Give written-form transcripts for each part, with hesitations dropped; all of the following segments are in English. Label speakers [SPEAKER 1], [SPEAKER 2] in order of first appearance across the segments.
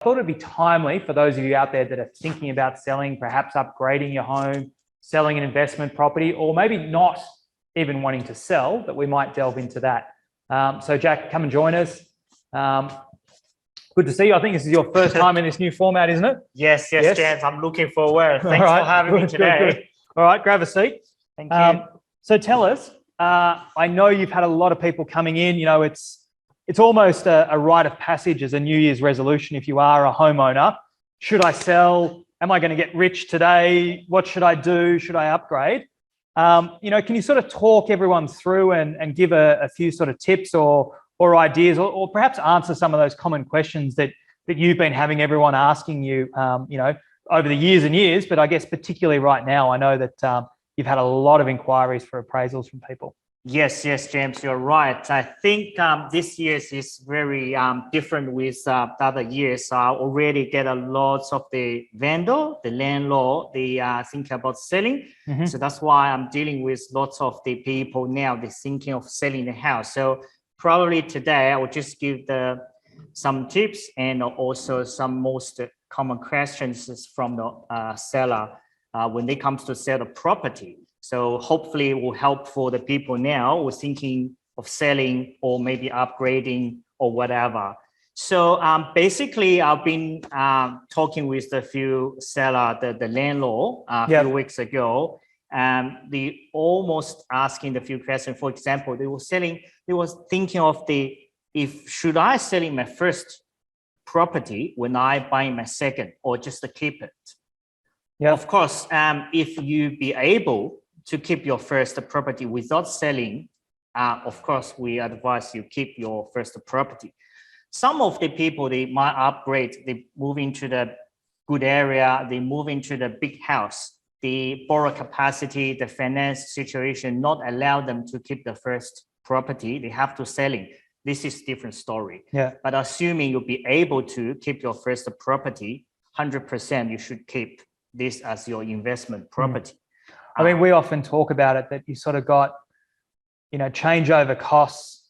[SPEAKER 1] I thought it'd be timely for those of you out there that are thinking about selling, perhaps upgrading your home, selling an investment property, or maybe not even wanting to sell, that we might delve into that. So Jack, come and join us. Good to see you. I think this is your first time in this new format, isn't it?
[SPEAKER 2] Yes, James. I'm looking forward. Thanks for having me today.
[SPEAKER 1] Good. All right, grab a seat.
[SPEAKER 2] Thank you.
[SPEAKER 1] So tell us, I know you've had a lot of people coming in. You know, it's almost a rite of passage as a New Year's resolution if you are a homeowner. Should I sell? Am I going to get rich today? What should I do? Should I upgrade? Can you sort of talk everyone through and give a few sort of tips or ideas, or perhaps answer some of those common questions that you've been having everyone asking you, over the years and years, but I guess particularly right now, I know that you've had a lot of inquiries for appraisals from people.
[SPEAKER 2] Yes, James, you're right. I think this year is very different with the other years. I already get a lot of the vendor, the landlord, they think about selling. Mm-hmm. So that's why I'm dealing with lots of the people now, they're thinking of selling the house. So probably today I will just give some tips and also some most common questions from the seller when it comes to sell the property. So hopefully it will help for the people now who are thinking of selling or maybe upgrading or whatever. So basically I've been talking with a few seller, the landlord a few weeks ago. They almost asking the few questions. For example, they was thinking of should I selling my first property when I buying my second, or just to keep it? Yeah. Of course, if you be able to keep your first property without selling, of course, we advise you keep your first property. Some of the people, they might upgrade, they move into the good area, they move into the big house. The borrow capacity, the finance situation not allow them to keep the first property. They have to selling. This is different story. Yeah. But assuming you'll be able to keep your first property, 100% you should keep this as your investment property.
[SPEAKER 1] I mean, we often talk about it that you sort of got, changeover costs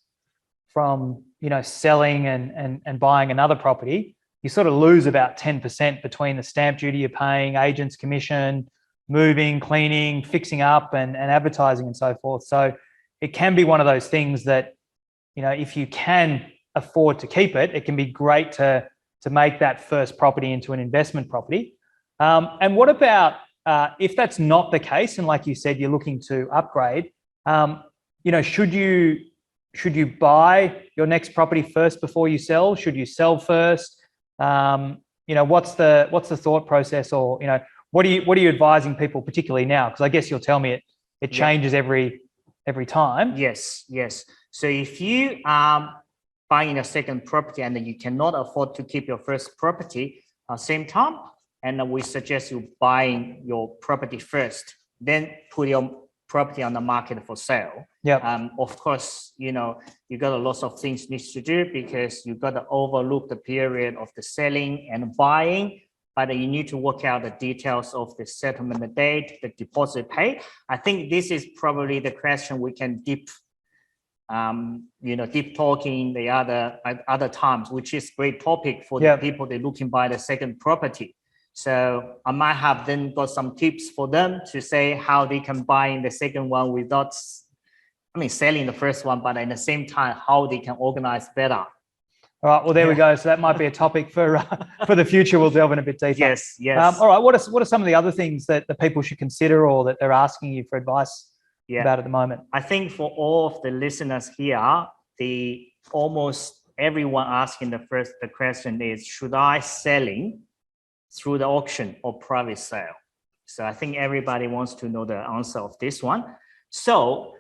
[SPEAKER 1] from, selling and buying another property. You sort of lose about 10% between the stamp duty you're paying, agent's commission, moving, cleaning, fixing up and advertising and so forth. So it can be one of those things that, if you can afford to keep it, it can be great to make that first property into an investment property. And what about if that's not the case, and like you said, you're looking to upgrade, should you buy your next property first before you sell? Should you sell first? What's the thought process, or what are you advising people, particularly now? Because I guess you'll tell me it changes every time.
[SPEAKER 2] Yes. So if you are buying a second property and you cannot afford to keep your first property at the same time, and we suggest you buying your property first, then put your property on the market for sale. Yeah. Of course, you got a lot of things needs to do, because you got to overlook the period of the selling and buying, but you need to work out the details of the settlement date, the deposit paid. I think this is probably the question we can deep talking the other times, which is great topic for the people they're looking by the second property. So I might have then got some tips for them to say how they can buy in the second one without, selling the first one, but at the same time, how they can organize better.
[SPEAKER 1] All right. Well, there we go. So that might be a topic for the future. We'll delve in a bit deeper.
[SPEAKER 2] Yes.
[SPEAKER 1] All right. What are some of the other things that the people should consider, or that they're asking you for advice about at the moment?
[SPEAKER 2] I think for all of the listeners here, almost everyone asking the question is, should I selling through the auction or private sale? So I think everybody wants to know the answer of this one. So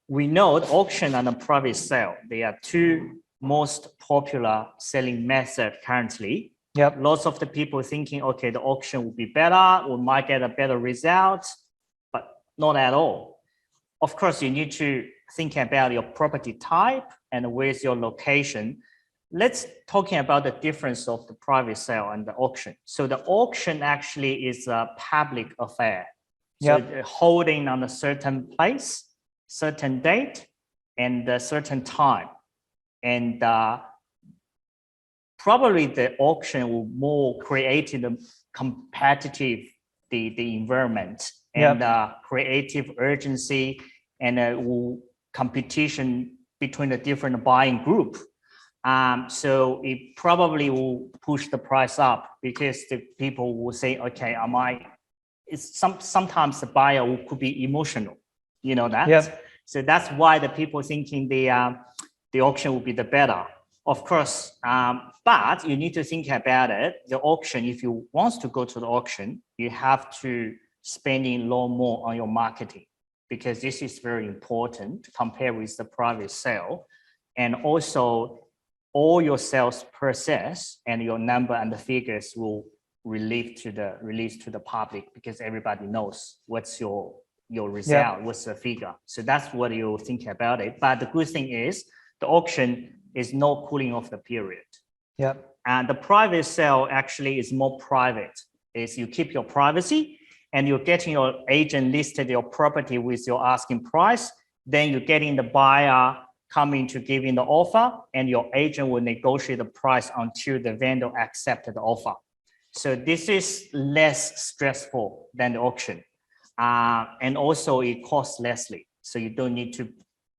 [SPEAKER 2] we know the auction and the private sale, they are two most popular selling methods currently. Yep. Lots of the people thinking, okay, the auction will be better, we might get a better result, but not at all. Of course, you need to think about your property type and where's your location. Let's talking about the difference of the private sale and the auction. So the auction actually is a public affair. So holding on a certain place, certain date, and a certain time. And probably the auction will more create the competitive the environment and creative urgency and will competition between the different buying group. So it probably will push the price up because the people will say, okay, sometimes the buyer could be emotional, you know that?
[SPEAKER 1] Yep.
[SPEAKER 2] So that's why the people thinking the auction will be the better. Of course, but you need to think about it. The auction, if you want to go to the auction, you have to spend a lot more on your marketing because this is very important to compare with the private sale. And also all your sales process and your number and the figures will release to the public because everybody knows what's your result, what's the figure. So that's what you think about it. But the good thing is the auction is no cooling off the period.
[SPEAKER 1] Yep.
[SPEAKER 2] And the private sale actually is more private. Is you keep your privacy and you're getting your agent listed your property with your asking price. Then you're getting the buyer coming to give in the offer and your agent will negotiate the price until the vendor accepts the offer. So this is less stressful than the auction. And also it costs lessly. So you don't need to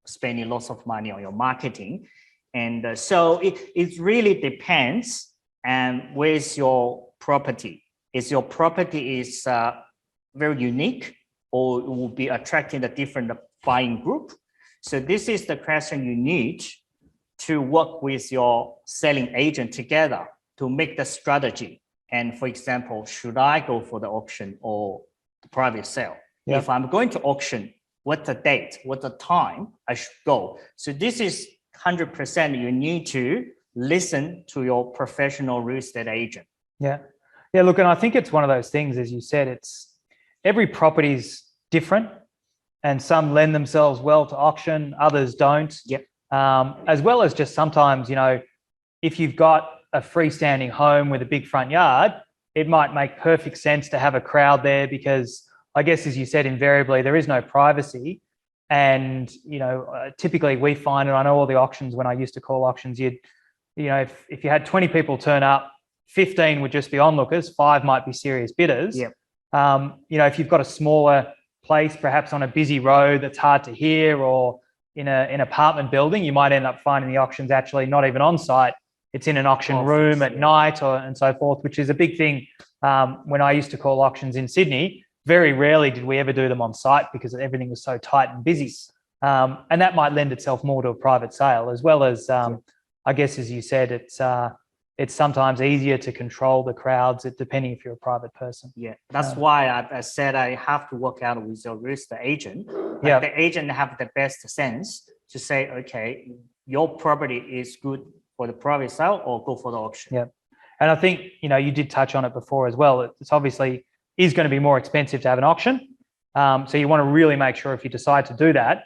[SPEAKER 2] spend lots of money on your marketing. And so it really depends on where's your property. Is your property is very unique or it will be attracting a different buying group? So this is the question you need to work with your selling agent together to make the strategy. And for example, should I go for the auction or the private sale? Yep. If I'm going to auction, what's the date, what's the time I should go? So this is 100% you need to listen to your professional real estate agent.
[SPEAKER 1] Yeah. Yeah, look, and I think it's one of those things, as you said, it's every property is different and some lend themselves well to auction, others don't.
[SPEAKER 2] Yep.
[SPEAKER 1] As well as just sometimes, you know, if you've got a freestanding home with a big front yard, it might make perfect sense to have a crowd there because I guess, as you said, invariably there is no privacy. And, you know, typically we find, and I know all the auctions when I used to call auctions, if you had 20 people turn up, 15 would just be onlookers, 5 might be serious bidders.
[SPEAKER 2] Yep.
[SPEAKER 1] You know, if you've got a smaller place, perhaps on a busy road that's hard to hear or in an apartment building, you might end up finding the auctions actually not even on site. It's in an auction room at night and so forth, which is a big thing. When I used to call auctions in Sydney, very rarely did we ever do them on site because everything was so tight and busy. And that might lend itself more to a private sale, as well as, I guess, as you said, it's sometimes easier to control the crowds, depending if you're a private person.
[SPEAKER 2] Yeah, that's why I said I have to work out with your real estate agent. Like the agent have the best sense to say, okay, your property is good for the private sale or go for the auction.
[SPEAKER 1] Yeah. And I think, you know, you did touch on it before as well. It's obviously is going to be more expensive to have an auction. So you want to really make sure if you decide to do that,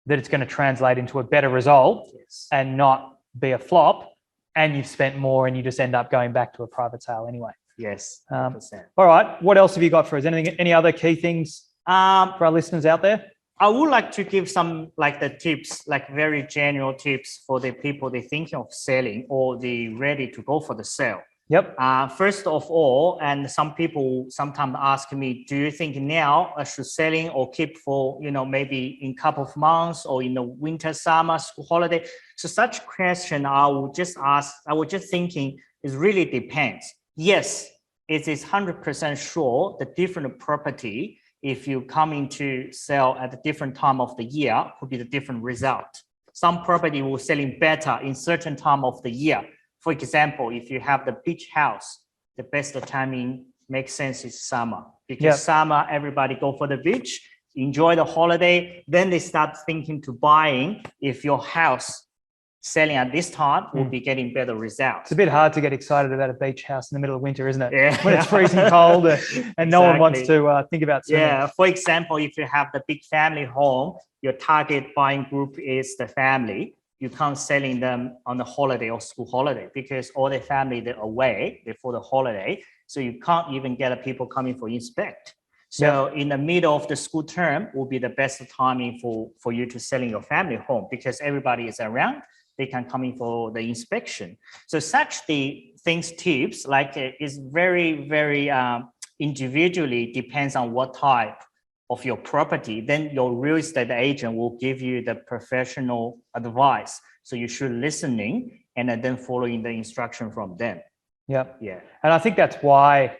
[SPEAKER 1] that it's going to translate into a better result and not be a flop. And you've spent more and you just end up going back to a private sale anyway.
[SPEAKER 2] Yes.
[SPEAKER 1] All right. What else have you got for us? Any other key things for our listeners out there?
[SPEAKER 2] I would like to give some like the tips, like very general tips for the people they're thinking of selling or they're ready to go for the sale.
[SPEAKER 1] Yep.
[SPEAKER 2] First of all, and some people sometimes ask me, do you think now I should selling or keep for, you know, maybe in a couple of months or in the winter, summer, school holiday? So such question I would just thinking it really depends. Yes, it is 100% sure the different property, if you coming to sell at a different time of the year, could be the different result. Some property will selling better in certain time of the year. For example, if you have the beach house, the best timing makes sense is summer because summer, everybody go for the beach, enjoy the holiday. Then they start thinking to buying if your house selling at this time will be getting better results.
[SPEAKER 1] It's a bit hard to get excited about a beach house in the middle of winter, isn't it?
[SPEAKER 2] Yeah.
[SPEAKER 1] When it's freezing cold and no one wants to think about swimming.
[SPEAKER 2] Yeah. For example, if you have the big family home, your target buying group is the family. You can't selling them on the holiday or school holiday because all the family, they're away before the holiday. So you can't even get people coming for inspect. So in the middle of the school term will be the best timing for you to selling your family home because everybody is around. They can come in for the inspection. So such the things tips, like it's very, very individually depends on what type of your property. Then your real estate agent will give you the professional advice. So you should listening and then following the instruction from them.
[SPEAKER 1] Yeah.
[SPEAKER 2] Yeah.
[SPEAKER 1] And I think that's why,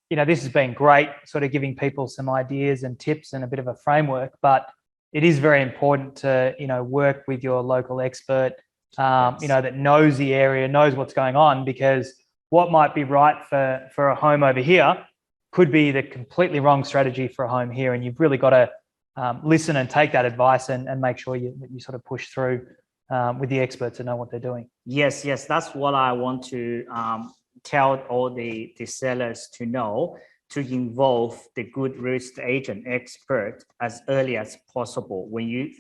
[SPEAKER 1] this has been great, sort of giving people some ideas and tips and a bit of a framework, but it is very important to, work with your local expert, that knows the area, knows what's going on, because what might be right for a home over here could be the completely wrong strategy for a home here. And you've really got to listen and take that advice and make sure you sort of push through with the experts and know what they're doing.
[SPEAKER 2] Yes, that's what I want to tell all the sellers to know, to involve the good real estate agent expert as early as possible when you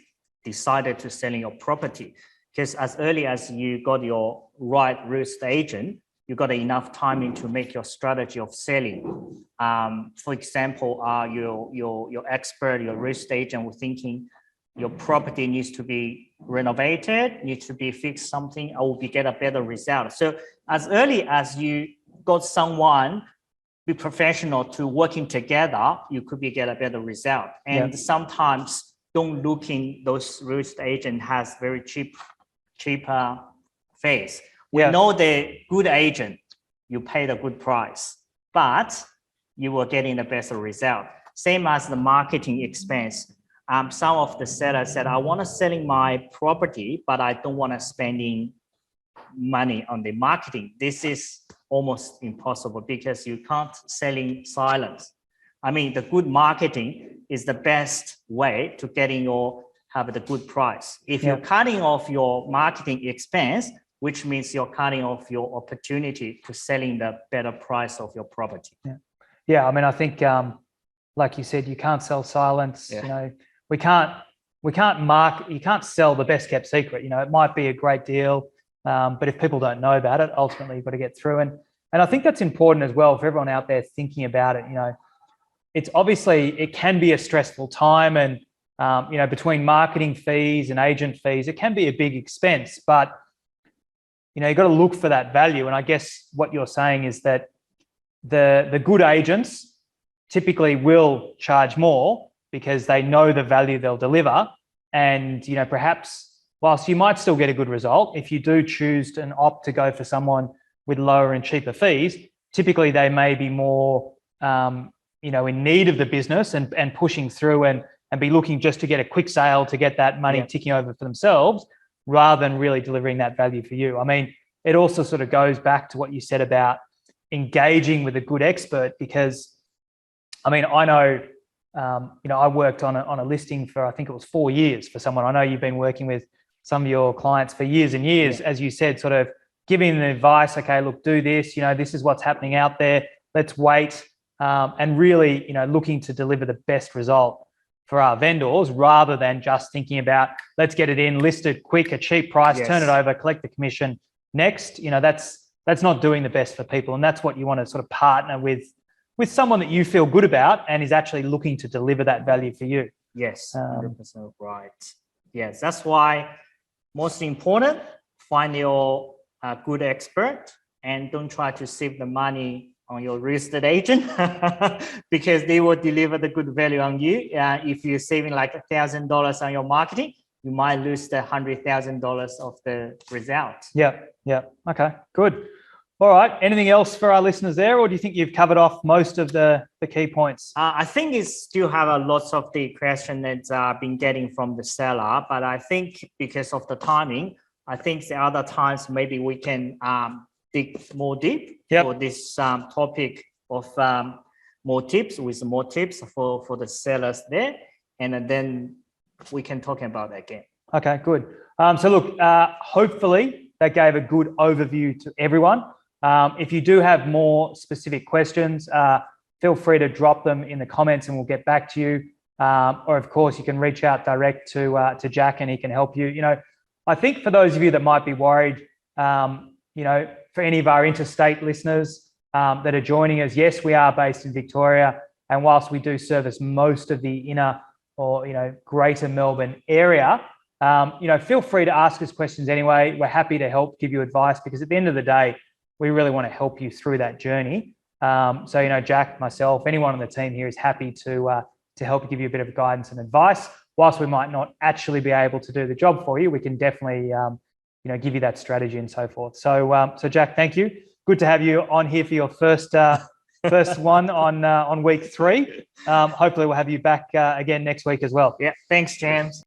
[SPEAKER 2] decided to selling your property. Because as early as you got your right real estate agent, you got enough time to make your strategy of selling. For example, your expert, your real estate agent was thinking your property needs to be renovated, needs to be fixed something, or will get a better result. So as early as you got someone be professional to working together, you could get a better result. And sometimes don't looking those real estate agent has very cheaper fees. We know the good agent, you pay the good price, but you will getting the best result. Same as the marketing expense. Some of the sellers said, I want to selling my property, but I don't want to spending money on the marketing. This is almost impossible because you can't selling silence. I mean, the good marketing is the best way to have the good price. If you're cutting off your marketing expense, which means you're cutting off your opportunity to selling the better price of your property.
[SPEAKER 1] Yeah. I mean, I think, like you said, you can't sell silence. We can't market. You can't sell the best kept secret. It might be a great deal, but if people don't know about it, ultimately you've got to get through. And I think that's important as well for everyone out there thinking about it. It's obviously, it can be a stressful time, and between marketing fees and agent fees, it can be a big expense, but you've got to look for that value. And I guess what you're saying is that the good agents typically will charge more because they know the value they'll deliver. And, perhaps whilst you might still get a good result, if you do choose and opt to go for someone with lower and cheaper fees, typically they may be more, in need of the business and pushing through and be looking just to get a quick sale to get that money ticking over for themselves, rather than really delivering that value for you. I mean, it also sort of goes back to what you said about engaging with a good expert, because, I mean, I know, I worked on a listing for, I think it was 4 years for someone. I know you've been working with some of your clients for years and years, as you said, sort of giving them advice. Okay, look, do this, this is what's happening out there. Let's wait. And really, looking to deliver the best result for our vendors, rather than just thinking about, let's get it in, list it quick, a cheap price, turn it over, collect the commission next. That's not doing the best for people. And that's what you want to sort of partner with someone that you feel good about and is actually looking to deliver that value for you.
[SPEAKER 2] Yes, 100% right. Yes, that's why most important, find your good expert and don't try to save the money on your real estate agent because they will deliver the good value on you. If you're saving like $1,000 on your marketing, you might lose the $100,000 of the result.
[SPEAKER 1] Yeah. Okay, good. All right. Anything else for our listeners there, or do you think you've covered off most of the key points?
[SPEAKER 2] I think it still have a lots of the question that I've been getting from the seller, but I think because of the timing, I think the other times maybe we can dig more deep for this topic of more tips for the sellers there, and then we can talk about that again.
[SPEAKER 1] Okay, good. So look, hopefully that gave a good overview to everyone. If you do have more specific questions, feel free to drop them in the comments and we'll get back to you. Or of course, you can reach out direct to Jack and he can help you. I think for those of you that might be worried, for any of our interstate listeners that are joining us, yes, we are based in Victoria. And whilst we do service most of the inner or, greater Melbourne area, Feel free to ask us questions anyway. We're happy to help, give you advice, because at the end of the day, we really want to help you through that journey. Jack, myself, anyone on the team here is happy to help give you a bit of guidance and advice. Whilst we might not actually be able to do the job for you, we can definitely, give you that strategy and so forth. So Jack, thank you. Good to have you on here for your first one on week 3. Hopefully we'll have you back again next week as well.
[SPEAKER 2] Yeah, thanks, James.